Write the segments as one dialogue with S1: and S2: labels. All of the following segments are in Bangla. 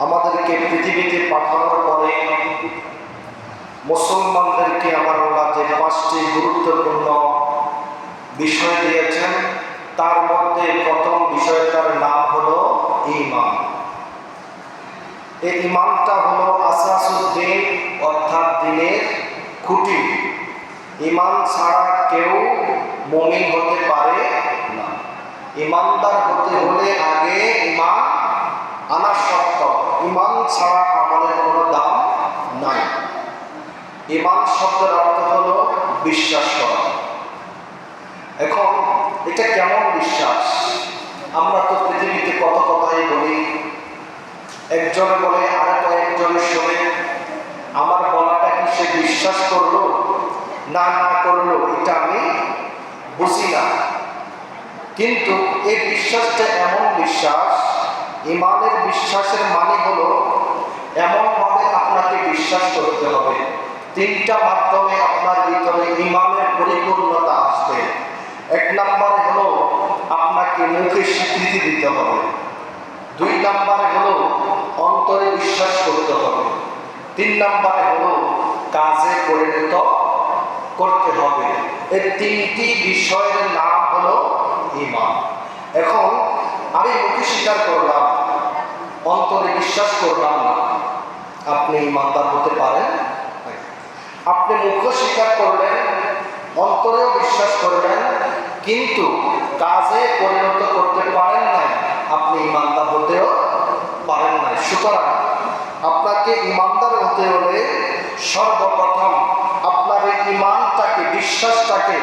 S1: আমাদেরকে পৃথিবীতে পাঠানোর পরে মুসলমানদেরকে আমার আল্লাহ যে 5টি গুরুত্বপূর্ণ বিষয় দিয়েছেন, তার মধ্যে প্রথম বিষয়টার নাম হলো ঈমান। এই ঈমানটা হলো আসাসুদ্দিন, অর্থাৎ দ্বীনের খুঁটি। ঈমান ছাড়া কেউ মুমিন হতে পারে না। ঈমানদার হতে হলে আগে ঈমান আনা শর্ত। ঈমান ছাড়া আমলের কোনো দাম নাই। ঈমান শব্দের অর্থ হলো বিশ্বাস করা। এখন এটা কেমন বিশ্বাস? আমরা তো পৃথিবীতে কত কথাই বলি, একজনে বলে আর কয়েকজনের শোনে। আমার বলাটা কি সে বিশ্বাস করলো না করলো এটা আমি বুঝি না। কিন্তু এই বিশ্বাসটা এমন বিশ্বাস, ঈমানের বিশ্বাসের মানে হলো এমনভাবে আপনাকে বিশ্বাস করতে হবে, 3টা মাধ্যমে আপনার ভিতরে ঈমানের পরিপূর্ণতা আসবে। 1 নম্বর হলো আপনাকে মুখে স্বীকৃতি দিতে হবে। 2 নম্বরে হলো অন্তরে বিশ্বাস করতে হবে। 3 নম্বরে হলো কাজে পরিণত করতে হবে। এই 3টি বিষয়ের নাম হলো ঈমান। এখন আমি মুখে স্বীকার করলাম, অন্তরে বিশ্বাস করলাম না, আপনি ঈমানদার হতে পারেন? আপনি মুখে স্বীকার করলেন, অন্তরেও বিশ্বাস করলেন, কিন্তু কাজে পরিণত করতে পারেন নাই, আপনি ঈমানদার হতেও পারেন নাই। সুতরাং আপনাকে ঈমানদার হতে হলে সর্বপ্রথম আপনার এই ঈমানটাকে, বিশ্বাসটাকে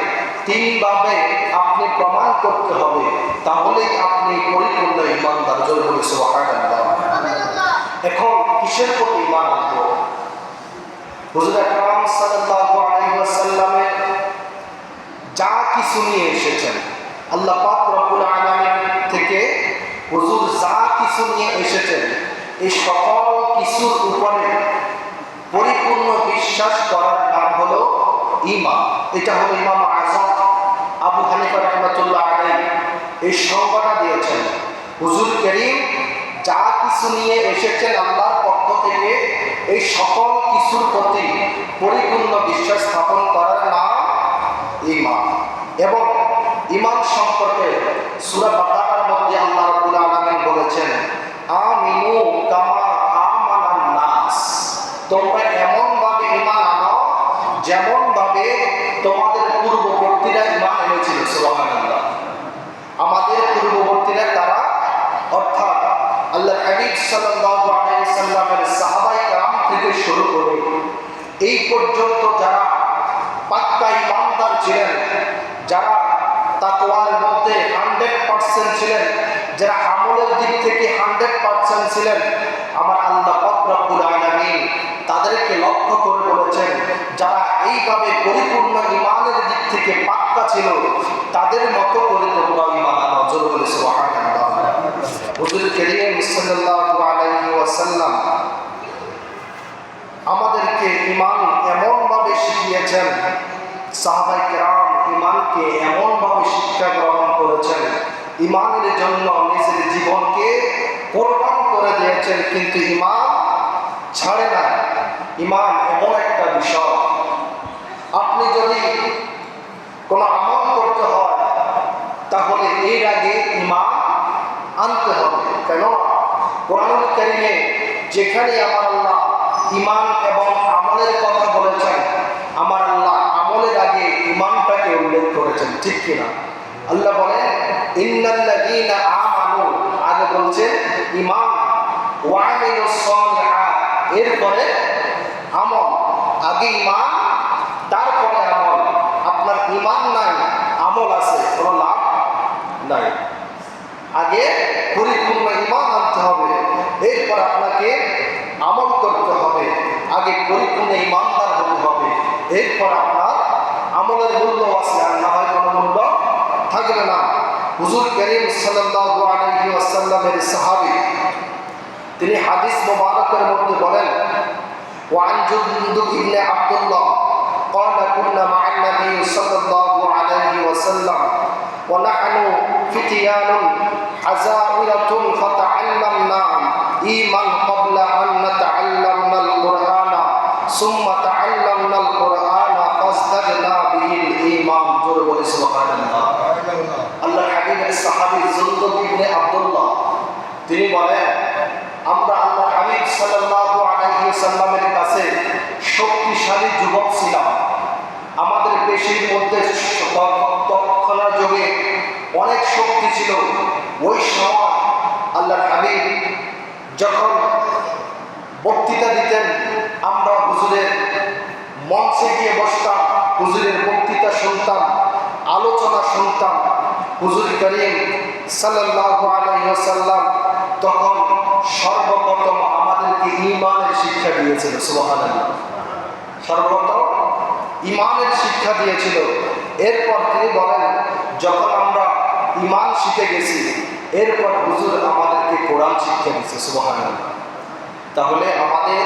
S1: 3 ভাবে আপনি প্রমাণ করতে হবে, তাহলেই আপনি পরিপূর্ণ ঈমানদার। জোরে বলে সুবহানাল্লাহ। এখন কিসের প্রতি ঈমান আনবো? হুজুর আকরাম সাল্লাল্লাহু আলাইহি ওয়াসাল্লামের যা কিছু নিয়ে এসেছেন, আল্লাহ পাক রব্বুল আলামিন থেকে হুজুর যা কিছু নিয়ে এসেছেন, এই সকল কিছুর উপরে পরিপূর্ণ বিশ্বাস করার নাম হলো ঈমান। এটা হলো ইমাম আযম আবু হানিফা রাহমাতুল্লাহ আলাইহি এই সংজ্ঞাটা দিয়েছেন। হুজুর কারীম যা কিছু নিয়ে এসেছেন আল্লাহর পক্ষ থেকে, এই সকল কিছুর প্রতি পরিপূর্ণ বিশ্বাস স্থাপন করার নাম ঈমান। এবং ঈমান সম্পর্কে সূরা বাকারার মধ্যে আল্লাহ রাব্বুল আলামিন বলেছেন, আমিনু কামা আমানান নাস। তোমরা এমন ভাবে ঈমান আনো যেমন ভাবে তোমাদের পূর্ববর্তীরা ঈমান এনেছিল। সুবহানাল্লাহ। আমাদের পূর্ববর্তীরা তারা, অর্থাৎ আল্লাহর হাবিব সাল্লাল্লাহু আলাইহি ওয়াসাল্লামের সাহাবায়ে কেরাম থেকে শুরু করে এই পর্যন্ত যারা পাক্কা ঈমানদার ছিলেন, যারা তাকওয়ার মধ্যে 100% ছিলেন, যারা আমলের দিক থেকে 100% ছিলেন, আমার আল্লাহ পাক রব্বুল আলামিন তাদেরকে লক্ষ্য করে বলেছেন, যারা এইভাবে পরিপূর্ণ ঈমানের দিক থেকে পাক্কা ছিল, তাদের মতো করে তোমরা ঈমান আনো। জোরে বলে সুবহানাল্লাহ। হুজুর কারীম সাল্লাল্লাহু আলাইহি ওয়াসাল্লাম আমাদেরকে ঈমান এমনভাবে শিখিয়েছেন, সাহাবায়ে কেরাম ঈমানকে এমনভাবে শিক্ষা গ্রহণ করেছেন, ঈমানের জন্য নিজের জীবনকে কোরবান করে দিয়েছেন, কিন্তু ঈমান ছাড়ে না। ঈমান এমন একটা বিষয়, আপনি যদি কোনো আমল করতে হয় তাহলে এর আগে ঈমান আনতে হবে। কেন? কোরআনুল কারীমে যেখানে আমার আল্লাহ ঈমান এবং আমলের কথা বলেছেন, আমার আল্লাহ আমলের আগে ঈমানটাকে উল্লেখ করেছেন, ঠিক কিনা? আল্লাহ বলেন ইন্নাল্লাযীনা আমানু, আগে বলছেন ঈমান, ওয়া আমিলুস সালিহাত, এরপরে আমল। আগে ঈমান, তারপরে আমল। আপনার ঈমান নাই, আমল আছে, কোনো লাভ নাই। আগে পরিপূর্ণ ঈমান আনতে হবে, এরপর আপনাকে আমল করতে হবে। আগে পরিপূর্ণ ঈমানদার হতে হবে, এরপর আপনার আমলের মূল্য আছে, আর না হয় কোনো মূল্য থাকবে না। হুজুর কারীম সাল্লাল্লাহু আলাইহি ওয়াসাল্লামের সাহাবী, তিনি হাদিস মুবারকের মধ্যে বলেন, ওয়ান জুনদুব ইবনে আব্দুল্লাহ قال كنا مع النبي صلى الله عليه وسلم ونحن فتيان عزائرة فتعلمنا ঈমান ক্বাবলা আন নাতাআল্লামনাল কুরআনা সুম্মা তাআল্লামনাল কুরআনা ফাজদাদনা বিহিল ঈমান। জোরে বলে সুবহানাল্লাহ। আল্লাহর হাবিবের সাহাবী জুনদুব ইবনে আব্দুল্লাহ তিনি বলেন, আমরা আল্লাহর হাবিব সাল্লাল্লাহু আলাইহি ওয়াসাল্লামের কাছে শক্তিশালী যুবক ছিলাম। আমাদের পেশির মধ্যে তৎক্ষণাৎ যোগে অনেক শক্তি ছিল। ওই সময় আল্লাহর হাবিব যখন বক্তৃতা দিতেন, আমরা হুজুরের মঞ্চে গিয়ে বসতাম, হুজুরের বক্তৃতা শুনতাম, আলোচনা শুনতাম। হুজুর করিম সাল্লাল্লাহু আলাইহি ওয়াসাল্লাম তখন সর্বপ্রথম আমাদেরকে ঈমানের শিক্ষা দিয়েছিল। সুবহানাল্লাহ। সর্বপ্রথম ঈমানের শিক্ষা দিয়েছিল। এরপর তিনি বলেন, যখন আমরা ঈমান শিখে গেছি, এরপর হুজুর আমাদেরকে কোরআন শিক্ষা দিয়েছে। সুবহানাল্লাহ। তাহলে আমাদের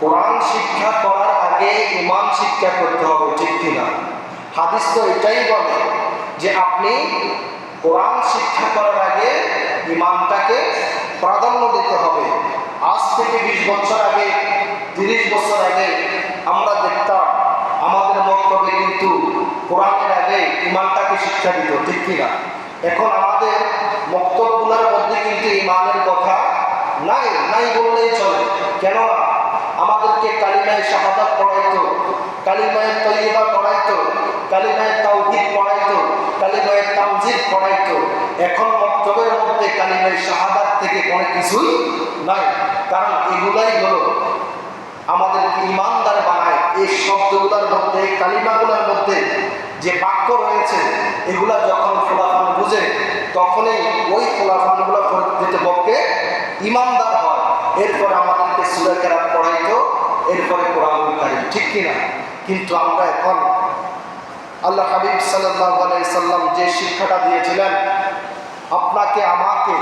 S1: কোরআন শিক্ষা করার আগে ঈমান শিক্ষা করতে হবে, ঠিক কিনা? হাদিস তো এটাই বলে যে আপনি কোরআন শিক্ষা করার আগে ঈমানটাকে প্রাধান্য দিতে হবে। আজ থেকে 20 বছর আগে, 30 বছর আগে আমরা দেখতাম আমাদের মক্তবে কিন্তু কোরআনের আগে ঈমানটাকে শিক্ষা দিত, ঠিক কিনা? এখন আমাদের মক্তবগুলোর মধ্যে কিন্তু ঈমানের কথা নাই বললেই চলে। কেন? আমাদেরকে কালিমায়ে শাহাদাত পড়াইতো, কালিমায়ে তয়্যিবা পড়াইতো, কালিমায়ে তাওহীদ পড়াইতো, কালিমায়ে তামজিদ পড়াইতো। এখন মক্তবের মধ্যে কালিমায়ে শাহাদাত থেকে কোনো কিছুই নাই। কারণ এগুলাই হলো আমাদেরকে ঈমানদার বানায়। এই শব্দগুলোর মধ্যে, কালিমাগুলোর মধ্যে যে বাক্য রয়েছে, এগুলা যখন খোলাফান বুঝে, তখনই ওই খোলাফানগুলো প্রকৃতপক্ষে ঈমানদার হয়। এরপরে আমাদেরকে সূরা কেরাত পড়াইতো, এরপরে কোরআনুল কারীম, ঠিক কিনা? কিন্তু আমরা এখন আল্লাহ হাবিব সাল্লাল্লাহু আলাইহি সাল্লাম যে শিক্ষাটা দিয়েছিলেন আপনাকে আমাকে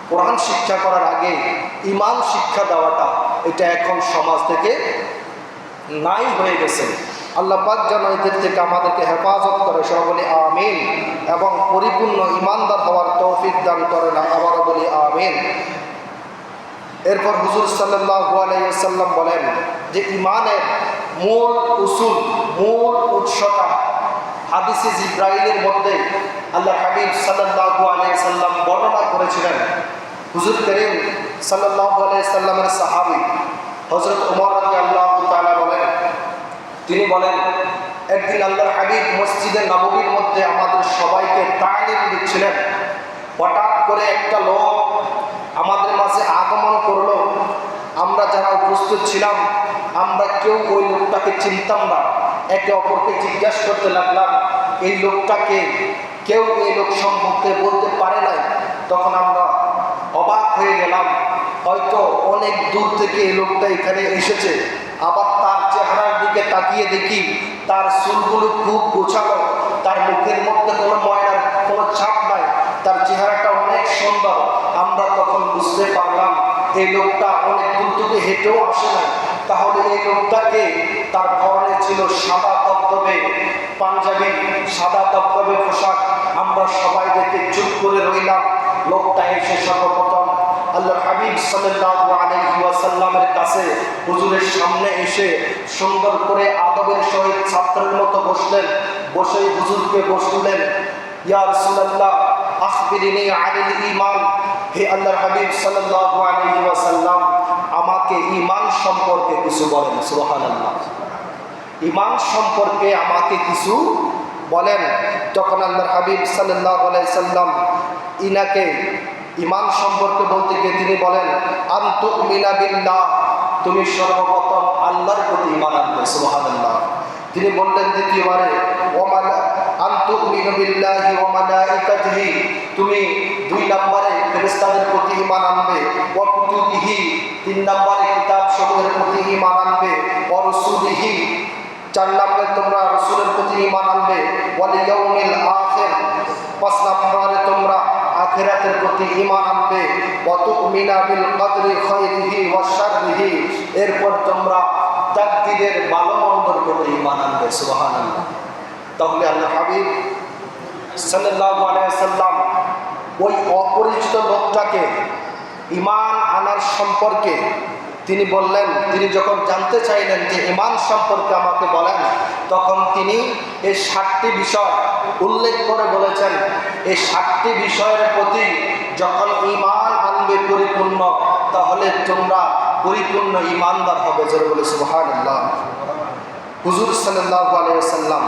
S1: কোরআন শিক্ষা করার আগে ঈমান শিক্ষা দেওয়াটা, এটা এখন সমাজ থেকে নাই হয়ে গেছে। আল্লাহ পাক যেন এদের থেকে আমাদেরকে হেফাজত করে, সবাই বলি আমিন, এবং পরিপূর্ণ ঈমানদার হওয়ার তৌফিক দান করেন, আবারও বলি আমিন। এরপর হুজুর সাল্লাল্লাহু আলাইহি ওয়াসাল্লাম বলেন যে ঈমানের মূল উসুল, মূল উৎসটা হাদিসে জিব্রাইলের মধ্যে আল্লাহ হাবিব সাল্লাল্লাহু আলাইহি ওয়াসাল্লাম বর্ণনা করেছিলেন। হুজুর করিম সাল্লাল্লাহু আলাইহি সাল্লামের সাহাবী হযরত ওমর রাদিয়াল্লাহু তাআলা বলেন, তিনি বলেন একদিন আল্লাহর হাবিব মসজিদে নববীর মধ্যে আমাদের সবাইকে তালিম দিচ্ছিলেন। হঠাৎ করে একটা লোক আমাদের মাঝে আগমন করলো। আমরা যারা উপস্থিত ছিলাম, আমরা কেউ ওই লোকটাকে চিনতাম না। একে অপরকে জিজ্ঞাসা করতে লাগলাম, এই লোকটাকে কেউ এই লোক সম্পর্কে বলতে পারে নাই। তখন আমরা অবাক হয়ে গেলাম, হয়তো অনেক দূর থেকে এই লোকটা এখানে এসেছে। আবার তার চেহারার দিকে তাকিয়ে দেখি তার চুলগুলো খুব গোছানো, তার মুখের মধ্যে কোনো ময়লার কোনো ছাপ নাই, তার চেহারাটা অনেক সুন্দর। আমরা তখন বুঝতে পারলাম এই লোকটা অনেক দূর থেকে হেঁটেও আসে না। তাহলে এই লোকটাকে, তার পরনে ছিল সাদা দবদবে পাঞ্জাবি, সাদা দবদবে পোশাক। আমরা সবাই দেখে চুপ করে রইলাম। লোকটা এসে সর্বপ্রথম আল্লাহর হাবিব সাল্লাল্লাহু আলাইহি ওয়াসাল্লামের কাছে হুজুরের সামনে এসে সুন্দর করে আদবের সহিত ছাত্রের মতো বসলেন। বসেই হুজুরকে বসলেন, ইয়া রাসূলুল্লাহ আখবিরিনি আনিল ঈমান। হে আল্লাহর হাবিব সাল্লাল্লাহু আলাইহি ওয়াসাল্লাম, আমাকে ঈমান সম্পর্কে কিছু বলেন। সুবহানাল্লাহ। ঈমান সম্পর্কে আমাকে কিছু বলেন। তখন আল্লাহর হাবিব সাল্লাল্লাহু আলাইহি সাল্লাম ইনাকে ঈমান সম্পর্কে বলতে গিয়ে তিনি বলেন, আনতুমিনা বিল্লাহ, তুমি সর্বপ্রথম আল্লাহর প্রতি ঈমান আনবে। সুবহানাল্লাহ। তিনি বললেন দ্বিতীয়বারে, আনতুমিনু বিল্লাহি ওয়া মালাইকাতিহি, তুমি 2 নম্বরে ফেরেশতাদের প্রতি ঈমান আনবে। ওয়া কুতুবিহি, 3 নম্বরে কিতাব সমূহের প্রতি ঈমান আনবে। ওয়া রাসূলিহি, 4 নম্বরে তোমরা রাসূলের প্রতি ঈমান আনবে। ওয়াল ইয়াউমিল আখির, 5 নম্বরে তোমরা আখিরাতের প্রতি ঈমান আনবে। ওয়া তুমিনা বিল কদরি খায়রিহি ওয়া শাররিহি, এরপর তোমরা তাকদীরের ভালো মন্দর প্রতি ঈমান আনবে। সুবহানাল্লাহ। তাহলে আল্লাহ হাবিব সাল্লাল্লাহু আলাইহি ওয়াসাল্লাম ওই অপরিচিত লোকটাকে ঈমান আনার সম্পর্কে তিনি বললেন, তিনি যখন জানতে চাইলেন যে ঈমান সম্পর্কে আমাকে বলেন, তখন তিনি এই 7টি বিষয় উল্লেখ করে বলেছেন, এই 7টি বিষয়ের প্রতি যখন ঈমান আনবে পরিপূর্ণ, তাহলে তোমরা পরিপূর্ণ ঈমানদার হবে। যারা বলে সুবহানাল্লাহ। হুজুর সাল্লাল্লাহু আলাইহি ওয়াসাল্লাম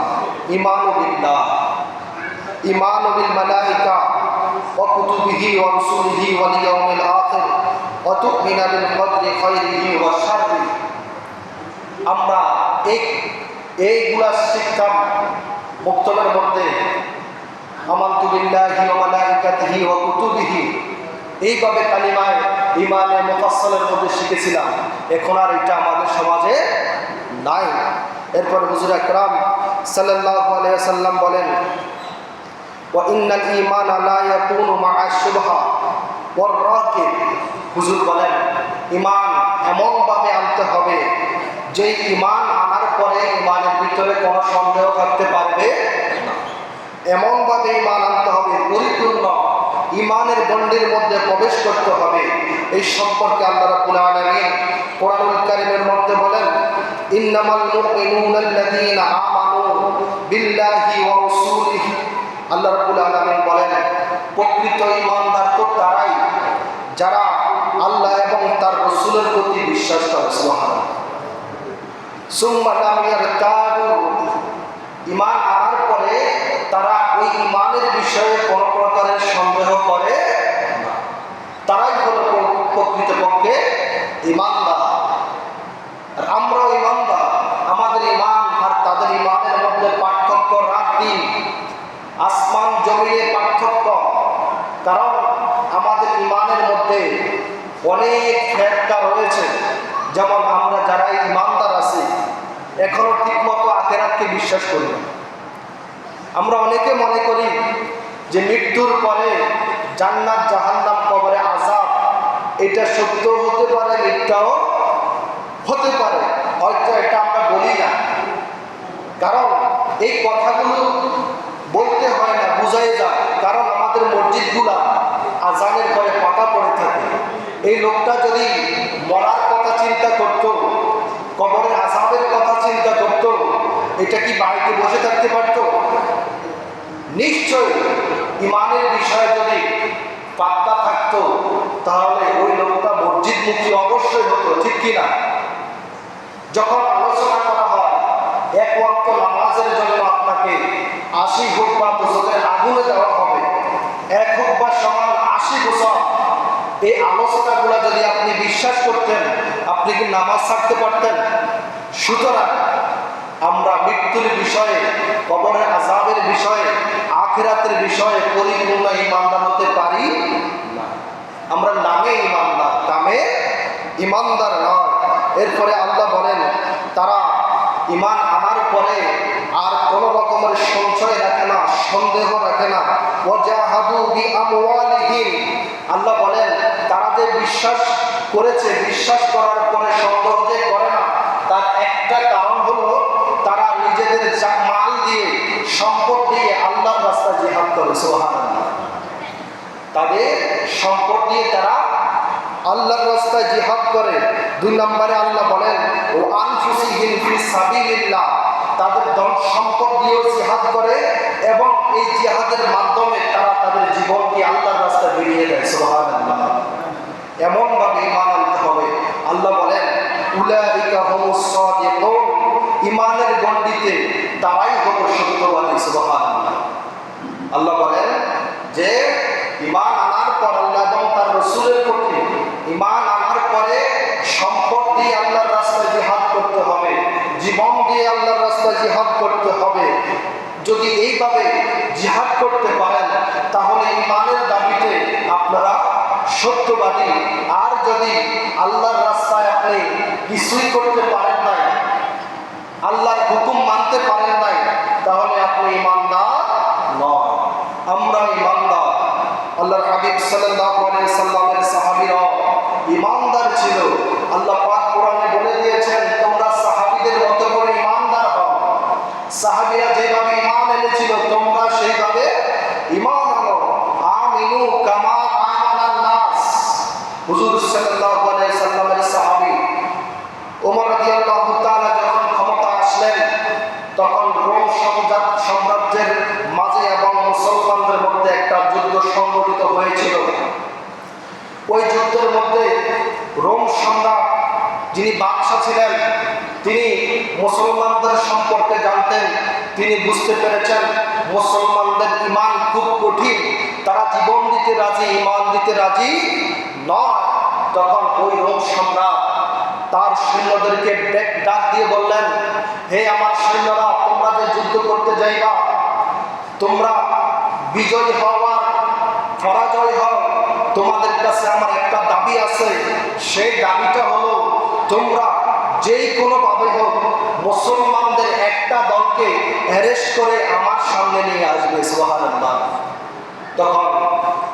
S1: ঈমানু বিল্লাহ, ঈমানু বিল মালাইকা ওয়া কুতুবিহি ওয়া রুসুলিহি ওয়াল ইয়াউমিল আখির ওয়া তু'মিনু বিল কদরি খাইরিহি ওয়া শাররিহি। আমরা এইগুলা শিখতাম বক্তব্যের মধ্যে, আমানতু বিল্লাহি ওয়া মালাইকাতিহি ওয়া কুতুবিহি, এইভাবে কালিমায় ঈমানের মুফাসসালের মধ্যে শিখেছিলাম। এখন আর এটা আমাদের সমাজে নাই। এরপর হুজুর আকরাম সাল্লাল্লাহু আলাইহি ওয়াসাল্লাম বলেন, ওয়া ইন্নাল ঈমানা লা ইয়াকুনু মা'a শুবহা ওয়ার রাকিব। হুজুর বলেন, ঈমান এমনভাবে আনতে হবে যে ঈমান আনার পরে ঈমানের ভিতরে কোনো সন্দেহ থাকতে পারবে না। এমনভাবে ঈমান আনতে হবে, পরিপূর্ণ ঈমানের গণ্ডির মধ্যে প্রবেশ করতে হবে। এই সম্পর্কে আল্লাহ রাব্বুল আলামিন কোরআনুল কারীমের মধ্যে বলেন, ইন্নামাল মুমিনুনা আল্লাযীনা আমানু বিল্লাহি ওয়া রাসূলিহি। আল্লাহ রাব্বুল আলামিন বলেন, প্রকৃত ঈমানদার তো তারাই যারা আল্লাহ এবং তার রাসূলের প্রতি বিশ্বাস করে। সুবহানাল্লাহ। সুম্মা লাম ইয়ারতাবু, ঈমান আনার পরে তারা ওই ঈমানের বিষয়ে কোনো প্রকারের সন্দেহ করে না, তারাই হলো প্রকৃতপক্ষে ঈমানদার। আর আমরাও ঈমানদার। আমাদের ঈমান আর তাদের ঈমানের মধ্যে পার্থক্য রাত দিন, আসমান জমিনের পার্থক্য। কারণ আমাদের ঈমানের মধ্যে অনেক ফেরকা রয়েছে। যেমন আমরা যারা ঈমানদার আছি, এখনো ঠিকমতো আখিরাতকে বিশ্বাস করি না। আমরা অনেকে মনে করি যে মৃত্যুর পরে জান্নাত জাহান্নাম, কবরে আযাব, এটা সত্য হতে পারে, মিথ্যাও হতে পারে। হয়তো এটা আমরা বলি না, কারণ এই কথাগুলো বলতে হয় না, বুঝাই যায়। কারণ আমাদের মসজিদগুলা আজানের পরে পাতা পড়ে থাকে। এই লোকটা যদি মরার কথা চিন্তা করত, কবরের আযাবের কথা চিন্তা করত, এটা কি বাড়িতে বসে থাকতে পারত? নিশ্চয় ঈমানের বিষয়ে যদি পাক্কা থাকতো, তাহলে ওই লোকটা মসজিদমুখী অবশ্যই হতো, ঠিক কিনা? যখন আলোচনা করা হয় এক ওয়াক্ত নামাজের জন্য আপনাকে 80 হুকবা বছরের আগুনে দেওয়া হবে, 1 হুকবা সমান 80 বছর, এই আলোচনাগুলো যদি আপনি বিশ্বাস করতেন, আপনি কি নামাজ ছাড়তে পারতেন? সুতরাং আমরা মৃত্যুর বিষয়ে, কবরের আযাবের বিষয়ে, আখিরাতের বিষয়ে পরিপূর্ণ ঈমানদার হতে পারি না। আমরা নামে ঈমানদার, কামে ঈমানদার নয়। এরপরে আল্লাহ বলেন, তারা ঈমান আনার পরে আর কোন রকমের সংশয় রাখে না, সন্দেহ রাখে না। ওয়াজাহাদু বিআমওয়ালিহিম, আল্লাহ বলেন তারা যে বিশ্বাস করেছে, বিশ্বাস করার পরে সন্দেহ যে করে না, তার একটা কারণ হলো তারা নিজেদের মাল দিয়ে, সম্পদ দিয়ে আল্লাহর রাস্তায় জিহাদ করে। সুবহানাল্লাহ। তাদের সম্পদ দিয়ে তারা আল্লাহর রাস্তায় জিহাদ করে। 2 নম্বরে আল্লাহ বলেন, ও আনফুসিহিম ফি সাবিলিল্লাহ, তাদের ধন সম্পদ দিয়েও জিহাদ করে এবং এই জিহাদের মাধ্যমে তারা তাদের জীবনকে আল্লাহর রাস্তায় বেরিয়ে দেয়। সুবহানাল্লাহ। এমনভাবে ঈমান আনতে হবে। আল্লাহ বলেন, উলাইকা হুমুস সাদিকুন, ঈমানের গণ্ডিতে তারাই হলো সত্যবাদী। সুবহানাল্লাহ। আল্লাহ বলেন যে ঈমান আনার পর আল্লাহ এবং তার রাসূলের প্রতি ঈমান আনার পরে সম্পদ দিয়ে আল্লাহর রাস্তায় জিহাদ করতে হবে, জীবন দিয়ে আল্লাহর রাস্তায় জিহাদ করতে হবে। যদি এইভাবে জিহাদ করতে পারেন, তাহলে ঈমানের দাবিতে আপনারা সত্যবাদী। আর যদি আল্লাহর রাস্তায় আপনি কিছুই করতে পারেন নাই, আল্লাহর হুকুম মানতে পারেন নাই, তাহলে আপনি ঈমানদার নয়। আমরা ঈমানদার। আল্লাহর হাবিব সাল্লাল্লাহু আলাইহি সাল্লামের সাহাবীরা ঈমানদার ছিল। আল্লাহ পাক কোরআনে বলে দিয়েছেন, তোমরা সাহাবীদের মতো করে ঈমানদার হও। সাহাবীরা যেভাবে ঈমান এনেছিল, তোমরা সেইভাবে ঈমান আনো। আমিনু কামা আমানান নাস। হুজুর সাল্লাল্লাহু সাল্লাল্লাহু আলাইহি সাল্লামের সাহাবী ওমর রাদিয়াল্লাহু তাআলা যখন ক্ষমতা আসলেন, তখন রোম সাম্রাজ্যের মাঝে এবং মুসলমানদের মধ্যে একটা যুদ্ধ সংঘটিত হয়েছিল। ওই যুদ্ধের মধ্যে রোম সম্রাট যিনি বাদশাহ ছিলেন, তিনি মুসলমানদের সম্পর্কে জানতেন। তিনি বুঝতে পেরেছেন মুসলমানদের ঈমান খুব কঠিন, তারা জীবন দিতে রাজি, ঈমান দিতে রাজি নয়। তখন ওই রোম সম্রাট তার সৈন্যদেরকে ডাক দিয়ে বললেন, হে আমার সৈন্যরা, তোমরা যে যুদ্ধ করতে যাইবা, তোমরা বিজয়ী হও আর পরাজয় হও, তোমাদের কাছে আমার একটা দাবি আছে। সেই দাবিটা হলো, তোমরা যেই কোনো ভাবে হোক মুসলমানদের একটা দলকে অ্যারেস্ট করে আমার সামনে নিয়ে আসবে। সুবহানাল্লাহ। তখন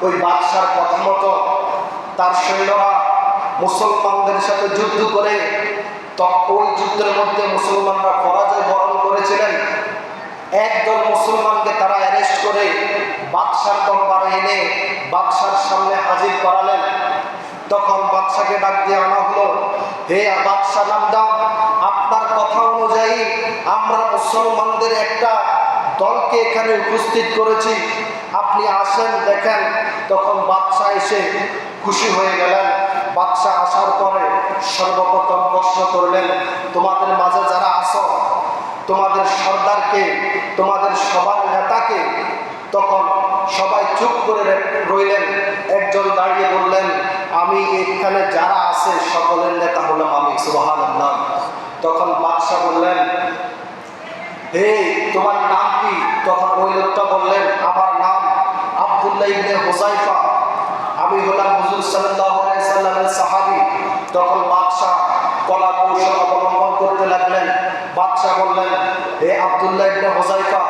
S1: ওই বাদশার কথা মতো তার সৈন্যরা মুসলমানদের সাথে যুদ্ধ করে, ওই যুদ্ধের মধ্যে মুসলমানরা পরাজয় বরণ করেছিলেন। একদল মুসলমানকে তারা অ্যারেস্ট করে বাদশার দরবারে এনে বাদশার সামনে হাজির করালেন। তখন বাদশাকে ডাক দিয়ে আনা হলো, হে বাদশা নামদার, আপনার কথা অনুযায়ী আমরা মুসলমানদের একটা দলকে এখানে উপস্থিত করেছি, আপনি আসেন দেখেন। তখন বাদশা এসে খুশি হয়ে গেলেন। বাদশা আসার পরে সর্বপ্রথম প্রশ্ন করলেন, তোমাদের মাঝে যারা আসো, তোমাদের সর্দারকে, তোমাদের সবার নেতাকে? তখন সবাই চুপ করে রইলেন। একজন দাঁড়িয়ে বললেন, আমি এখানে যারা আছে সকলের নেতা হলাম আমি। সুবহানাল্লাহ। তখন বাদশা বললেন, হে তোমার নাম কি? তখন ওই লোকটা বললেন, আমার নাম আব্দুল্লাহ ইবনে হুযায়ফা, আমি হলাম হুজুর সাল্লাল্লাহু আলাইহি সাল্লামের সাহাবী। তখন বাদশা কলা কৌশল অবলম্বন করতে লাগলেন। বাদশা বললেন, হে আব্দুল্লাহ ইবনে হুযায়ফা,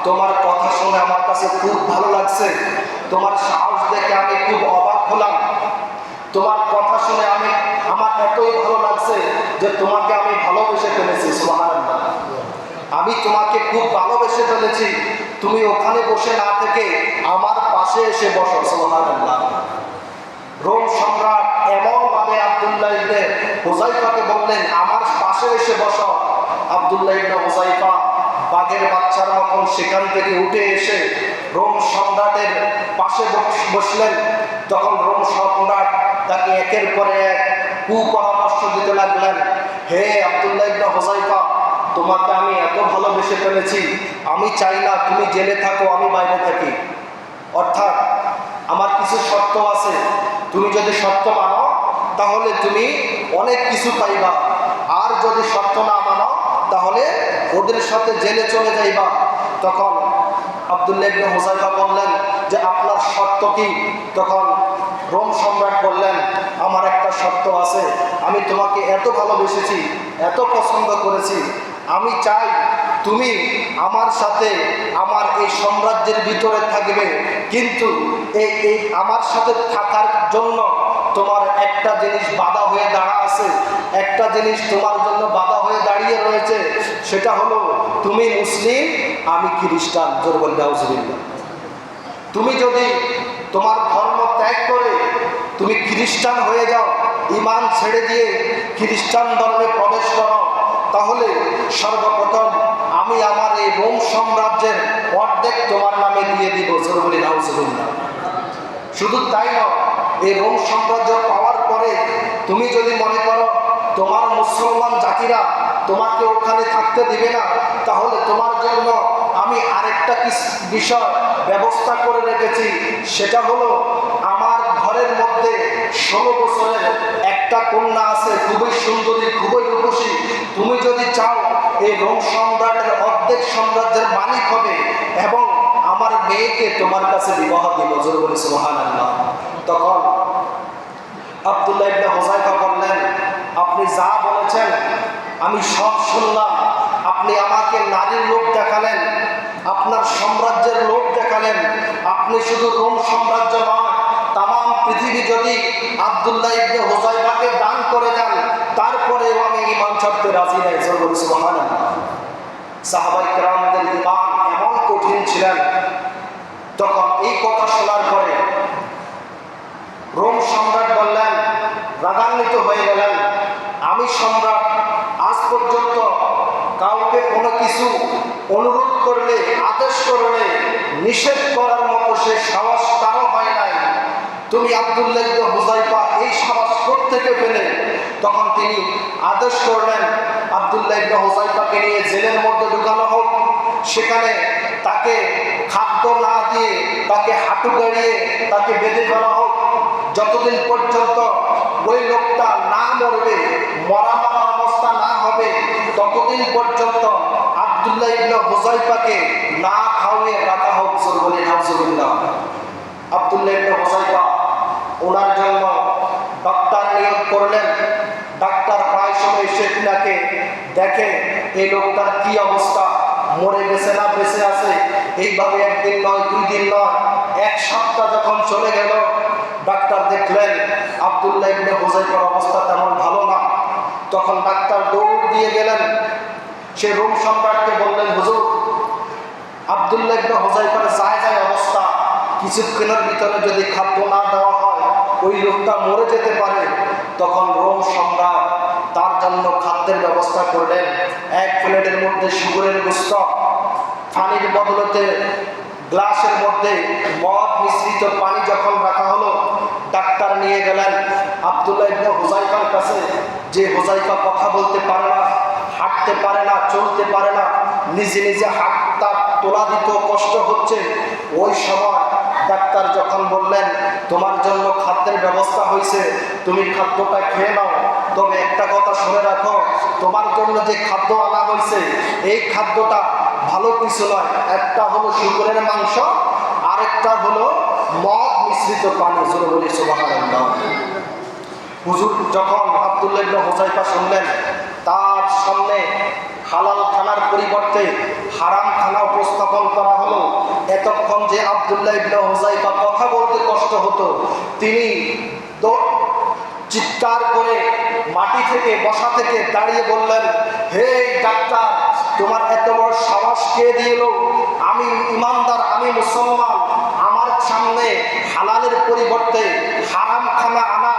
S1: তোমার কথা শুনে আমার কাছে খুব ভালো লাগছে, তোমার সাহস দেখে আমি খুব অবাক হলাম। তোমার কথা শুনে আমার এতই ভালো লাগছে যে তোমাকে আমি ভালোবেসে ফেলেছি। সুবহানাল্লাহ। আমি তোমাকে খুব ভালোবেসে ফেলেছি, তুমি ওখানে বসে না থেকে আমার পাশে এসে বসো। সুবহানাল্লাহ। রোম সম্রাট এমন ভাবে আব্দুল্লাহ ইবনে হুযায়ফাকে বললেন, আমার পাশে এসে বসো। আব্দুল্লাহ ইবনে হুযায়ফা বাঘের বাচ্চার মতন সেখান থেকে উঠে এসে রোম সম্রাটের পাশে বসলেন। তখন রোম সম্রাট তাকে একের পরে এক কুপরামর্শ দিতে লাগলেন, হে আব্দুল্লাহ ইবনে হুযায়ফা, তোমাকে আমি এত ভালোবেসে ফেলেছি, আমি চাই না তুমি জেলে থাকো, আমি বাইরে থাকি। অর্থাৎ আমার কিছু শর্ত আছে, তুমি যদি শর্ত মানো তাহলে তুমি অনেক কিছু পাইবা, আর যদি শর্ত না মানো তাহলে ওদের সাথে জেলে চলে যাইবা। তখন আব্দুল্লাহ ইবনে হুযায়ফা বললেন যে আপনার শর্ত কি? তখন রোম সম্রাট বললেন, আমার একটা শর্ত আছে, আমি তোমাকে এত ভালোবেসেছি, এত পছন্দ করেছি, আমি চাই তুমি আমার সাথে আমার এই সাম্রাজ্যের ভিতরে থাকবে, কিন্তু এই আমার সাথে থাকার জন্য তোমার একটা জিনিস বাধা হয়ে দাঁড়া আছে, একটা জিনিস তোমার জন্য বাধা হয়ে দাঁড়িয়ে রয়েছে, সেটা হলো তুমি মুসলিম, আমি খ্রিস্টান। জোর বলে নাউজুবিল্লাহ। তুমি যদি তোমার ধর্ম ত্যাগ করে তুমি খ্রিস্টান হয়ে যাও, ঈমান ছেড়ে দিয়ে খ্রিস্টান ধর্মে প্রবেশ করো, তাহলে সর্বপ্রথম আমি আমার এই রোম সাম্রাজ্যের অর্ধেক তোমার নামে দিয়ে দিব। জোর বলে নাউজুবিল্লাহ। শুধু তাই নয়, এই রোম সাম্রাজ্য পাওয়ার পরে তুমি যদি মনে করো তোমার মুসলমান জাতিরা তোমাকে ওখানে থাকতে দিবে না, তাহলে তোমার জন্য আমি আরেকটা বিষয় ব্যবস্থা করে রেখেছি, সেটা হলো আমার ঘরের মধ্যে 16 বছরের একটা কন্যা আছে, খুবই সুন্দরী, খুবই রূপসী। তুমি যদি চাও এই রোম সম্রাটের অর্ধেক সাম্রাজ্যের মালিক হবে এবং আমার মেয়েকে তোমার কাছে বিবাহ দিব। জোর বলে সুবহানাল্লাহ। তখন আব্দুল্লাহ ইবনে হুযায়ফা বললেন, আপনি যা বলেছেন আমি সব শুনলাম, আপনি আমাকে নারীর লোক দেখালেন, আপনার সাম্রাজ্যের লোক দেখালেন, আপনি শুধু রোম সাম্রাজ্য নয়, তাম পৃথিবী যদি আব্দুল্লাহ ইবনে হুযায়ফাকে দান করে দেন, তারপরেও আমি ঈমান ছাড়তে রাজি নাই। জোর বলে সুবহানাল্লাহ। সাহাবায়ে কেরামদের ঈমান এমন কঠিন ছিলেন। তখন এই কথা শোনার পরে রোম সম্রাট বললেন, রাগান্বিত হয়ে গেলেন, আমি সম্রাট, আজ পর্যন্ত কাউকে কোনো কিছু অনুরোধ করলে, আদেশ করলে নিষেধ করার মতো সে সাহস কারো হয় নাই, তুমি আব্দুল্লাহ ইবনে হুযায়ফা এই সাহস কোত্থেকে পেলে? তখন তিনি আদেশ করলেন আব্দুল্লাহ ইবনে হুযায়ফাকে নিয়ে জেলের মধ্যে ঢুকানো হোক, সেখানে তাকে খাদ্য না দিয়ে তাকে হাঁটু গাড়িয়ে তাকে বেঁধে ফেলা হোক, যতদিন পর্যন্ত ওই লোকটা না মরবে, মরা অবস্থা না হবে, ততদিন পর্যন্ত আব্দুল্লাহ ইবনে হুযায়ফাকে না খাওয়িয়ে রাখা হোক। বলে নাউজুবিল্লাহ। আব্দুল্লাহ ইবনে হুযায়ফা ওনার জন্য ডাক্তার নিয়োগ করলেন। ডাক্তার প্রায় সময় এসে তিনাকে দেখে এই লোকটার কি অবস্থা, মরে গেছে না বেঁচে আছে। এইভাবে একদিন নয়, 2 দিন নয়, 1 সপ্তাহ যখন চলে গেল, ডাক্তার দেখলেন আব্দুল্লাহ ইবনে হুযায়ফার অবস্থা তেমন ভালো না। তখন ডাক্তার দৌড় দিয়ে গেলেন, সে রোম সম্রাটকে বললেন, হুজুর, আব্দুল্লাহ ইবনে হুযায়ফার যায় অবস্থা, কিছুক্ষণের ভিতরে যদি খাদ্য না দেওয়া হয় ওই লোকটা মরে যেতে পারে। তখন রোম সম্রাট তার জন্য খাদ্যের ব্যবস্থা করলেন। 1 প্লেটের মধ্যে শুকুরের গোশত, পানির বদলতে গ্লাসের মধ্যে মদ মিশ্রিত পানি যখন রাখা হলো, ডাক্তার নিয়ে গেলেন আব্দুল্লাহ ইবনে হুযায়ফার কাছে, যে হুযায়ফা কথা বলতে পারে না, হাঁটতে পারে না, চলতে পারে না, নিজে নিজে হাতটা তোলা দিত, কষ্ট হচ্ছে। ওই সময় ডাক্তার যখন বললেন, তোমার জন্য খাদ্যের ব্যবস্থা হয়েছে, তুমি খাদ্যটা খেয়ে নাও, তবে একটা কথা শুনে রাখো, তোমার জন্য যে খাদ্য আনা হয়েছে এই খাদ্যটা ভালো কিছু নয়। একটা হলো শুকরের মাংস, আরেকটা হলো মদ মিশ্রিত পানি। জোরে বলি সুবহানাল্লাহ। হুজুর যখন আব্দুল্লাহ ইবনে হুযায়ফা শুনলেন, তার সামনে হালাল খানার পরিবর্তে হারাম খানা উপস্থাপন করা হলো। এতক্ষণ যে আব্দুল্লাহ ইবনে হুযায়ফা কথা বলতে কষ্ট হতো, তিনি চিৎকার করে মাটি থেকে, বসা থেকে দাঁড়িয়ে বললেন, হে ডাক্তার, তোমার এত বড় সাহস কে দিল? আমি ইমানদার, আমি মুসলমান, আমার সামনে হালালের পরিবর্তে হারাম খানা আনা,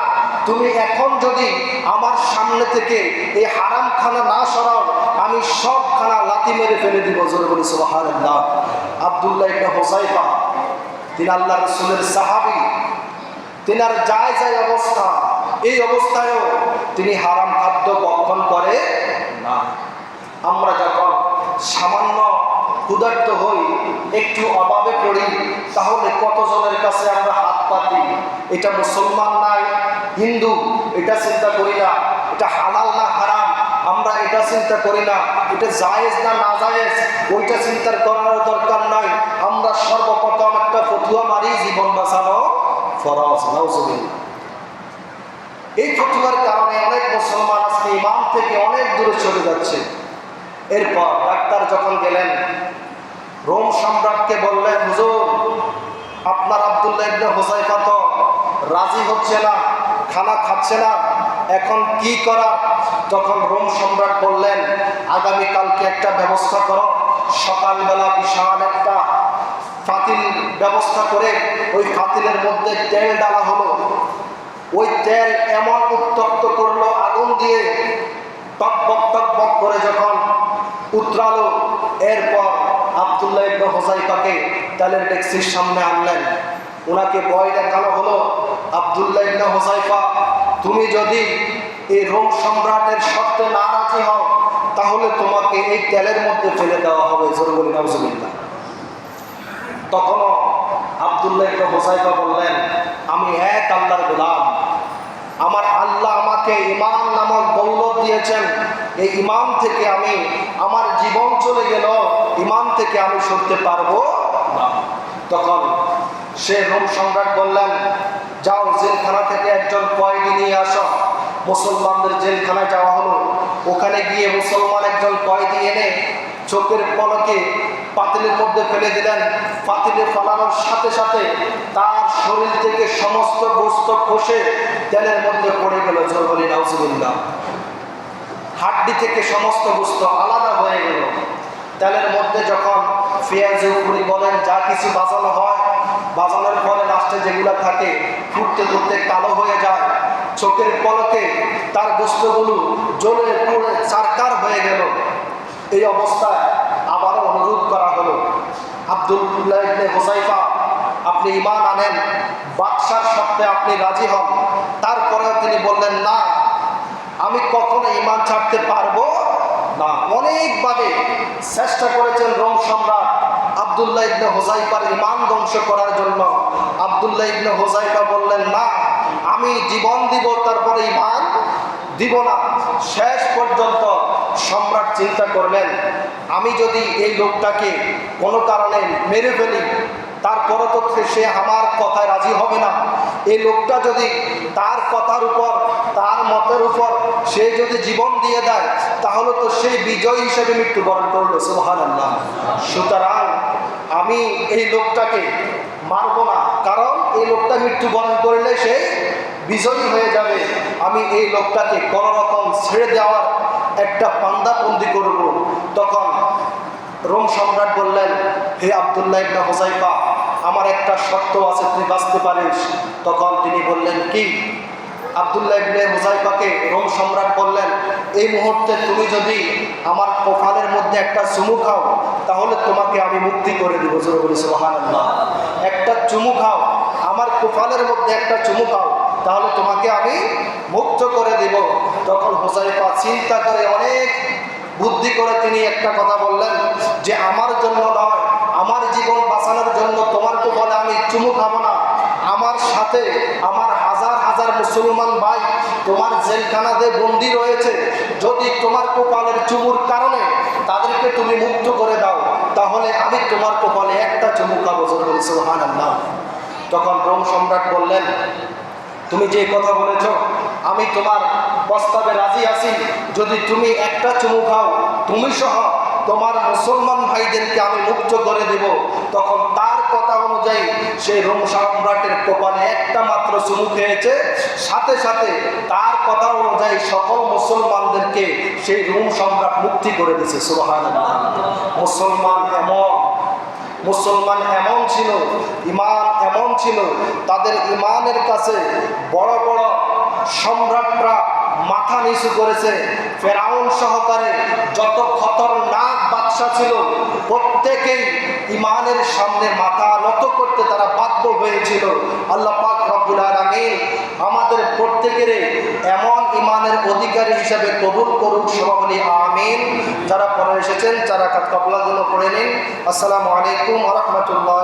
S1: তুমি এখন যদি আমার সামনে থেকে এই হারাম খানা না সরাও, আমি সব খানা লাথি মেরে ফেলে দিব। জোরে বলি সুবহানাল্লাহ। আব্দুল্লাহ ইবনে হুযায়ফা, তিনি আল্লাহ রাসূলের সাহাবী, তিনার যায় অবস্থা, এই অবস্থায়ও তিনি হারাম খাদ্য ভক্ষণ করে না। আমরা যখন সামান্য ক্ষুধার্ত হই, একটু অভাবে পড়ি, তাহলে কতজনের কাছে আমরা হাত পাতি, এটা মুসলমান নাই হিন্দু, এটা চিন্তা করি না, এটা হালাল না হারাম, আমরা এটা চিন্তা করি না, এটা জায়েজ না না জায়েজ, ওইটা চিন্তার করার দরকার নাই। আমরা সর্বপ্রথম একটা ফতুয়া মারি, জীবন বাঁচানো ফরজ। নাউজুবিল্লাহ। এই ফতুয়ার কারণে অনেক মুসলমান আজকে ইমান থেকে অনেক দূরে চলে যাচ্ছে। এরপর ডাক্তার যখন গেলেন, রোম সম্রাটকে বললেন, হুজুর, আপনার আব্দুল্লাহ ইবনে হুযায়ফা তো রাজি হচ্ছে না, খানা খাচ্ছে না, এখন কি করা? তখন রোম সম্রাট বললেন, আগামীকালকে একটা ব্যবস্থা করো, সকালবেলা বিশাল একটা পাতিল ব্যবস্থা করে ওই পাতিলের মধ্যে তেল ডালা হলো। ওই তেল এমন উত্তপ্ত করলো আগুন দিয়ে, টকবক টকবক করে যখন উতরালো, এরপর আব্দুল্লাহ ইবনে হুযায়ফাকে তেলের ডেকচির সামনে আনলেন। ওনাকে ভয় দেখানো হলো, আব্দুল্লাহ ইবনে হুযায়ফা, তুমি যদি এই রোম সম্রাটের শর্তে না রাজি হও, তাহলে তোমাকে এই তেলের মধ্যে ফেলে দেওয়া হবে। জোরে বলি নাউজুবিল্লাহ। তখনও আব্দুল্লাহ ইবনে হুযায়ফা বললেন, আমি এক আল্লাহর গোলাম, আমার আল্লাহ আমাকে ঈমান নামক দৌলত দিয়েছেন, এই ঈমান থেকে আমি, আমার জীবন চলে গেল, ঈমান থেকে আমি সরতে পারবো না। তখন সে রোম সম্রাট বললেন, যাও জেলখানা থেকে একজন কয়েদি নিয়ে আসো। মুসলমানদের জেলখানায় যাওয়া হলো। ওখানে গিয়ে মুসলমান একজন কয়েদি এনে চোখের পলকে পাতিলের মধ্যে ফেলে দিলেন। পাতিলে ফেলানোর সাথে সাথে তার শরীর থেকে সমস্ত গোশত খসে তেলের মধ্যে পড়ে গেল। জোরে বলি নাউজুবিল্লাহ। হাড্ডি থেকে সমস্ত গোশত আলাদা হয়ে গেল। তেলের মধ্যে যখন পেঁয়াজ উপরি বলেন যা কিছু বাজানো হয়, বাজানোর পরে লাস্টে যেগুলো থাকে ফুটতে ফুটতে কালো হয়ে যায়। চোখের পলকে তার গোশতগুলো জ্বলে পুড়ে ছারখার হয়ে গেল। এই অবস্থায় আবারও অনুরোধ করা হলো, আব্দুল্লাহ ইবনে হুযায়ফা, আপনি ঈমান আনেন, বাদশার শর্তে আপনি রাজি হন। তারপরেও তিনি বললেন, না, আমি কখনো ঈমান ছাড়তে পারবো না। অনেকভাবে চেষ্টা করেছেন রোম সম্রাট আব্দুল্লাহ ইবনে হুযায়ফার ঈমান ধ্বংস করার জন্য। আব্দুল্লাহ ইবনে হুযায়ফা বললেন, না, আমি জীবন দিব, তারপরে ঈমান দিব না। শেষ পর্যন্ত সম্রাট চিন্তা করলেন, আমি যদি এই লোকটাকে কোনো কারণে মেরে ফেলি, তারপরে তো সে আমার কথায় রাজি হবে না। এই লোকটা যদি তার কথার উপর, তার মতের উপর সে যদি জীবন দিয়ে দেয়, তাহলে তো সেই বিজয় হিসেবে মৃত্যুবরণ করলো। সুবহানাল্লাহ। সুতরাং আমি এই লোকটাকে মারব না, কারণ এই লোকটা মৃত্যুবরণ করলে সে বিজয়ী হয়ে যাবে। আমি এই লোকটাকে কোনো রকম ছেড়ে দেওয়ার একটা পান্দাবন্দি করব। তখন রোম সম্রাট বললেন, হে আব্দুল্লাহ ইবনে হুযায়ফা, আমার একটা শর্ত আছে, তুই বাঁচতে পারিস। তখন তিনি বললেন, কি? আব্দুল্লাহ ইবনে হুযায়ফাকে রোম সম্রাট বললেন, এই মুহূর্তে তুমি যদি আমার কপালের মধ্যে একটা চুমু খাও, তাহলে তোমাকে আমি মুক্তি করে দিব। জোরে বলি সুবহানাল্লাহ। একটা চুমু খাও, আমার কপালের মধ্যে একটা চুমু খাও, তাহলে তোমাকে আমি মুক্ত করে দিব। তখন হুযায়ফা চিন্তা করে, অনেক বুদ্ধি করে তিনি একটা কথা বললেন, যে আমার জন্য নয়, আমার জীবন বাঁচানোর জন্য তোমার কপালে আমি চুমু খাবো না। আমার সাথে আমার হাজার হাজার মুসলমান ভাই তোমার জেলখানাতে বন্দী রয়েছে, যদি তোমার কপালের চুমুর কারণে তাদেরকে তুমি মুক্ত করে দাও, তাহলে আমি তোমার কপালে একটা চুমু খাবো। সুবহানাল্লাহ। তখন রোম সম্রাট বললেন, তুমি যে কথা বলেছ, আমি তোমার প্রস্তাবে রাজি আছি। যদি তুমি একটা চুমু খাও, তুমি সহ তোমার মুসলমান ভাইদেরকে আমি মুক্ত করে দেব। তখন তার কথা অনুযায়ী সেই রোম সম্রাটের কপালে একটা মাত্র চুমু খেয়েছে, সাথে সাথে তার কথা অনুযায়ী সকল মুসলমানদেরকে সেই রোম সম্রাট মুক্তি করে দিয়েছে। সুবহানাল্লাহ। মুসলমান এমন ছিল, ঈমান এমন ছিল, তাদের ঈমানের কাছে বড় বড় সম্রাটরা মাথা নিচু করেছে। ফেরাউন সহকারে যত খতরনাক বাদশা ছিল, প্রত্যেকেই ঈমানের সামনে মাথা নত করতে তারা বাধ্য হয়েছিল। আল্লাহ পাক রব্বুল আলামিন আমাদের প্রত্যেকের এমন ঈমানের অধিকারী হিসাবে কবুল করুক। সবাই বলি আমিন। যারা পড়ে এসেছেন, যারা কাবলাগুলো পড়ে নিন। আসসালামু আলাইকুম ওয়া রাহমাতুল্লাহ।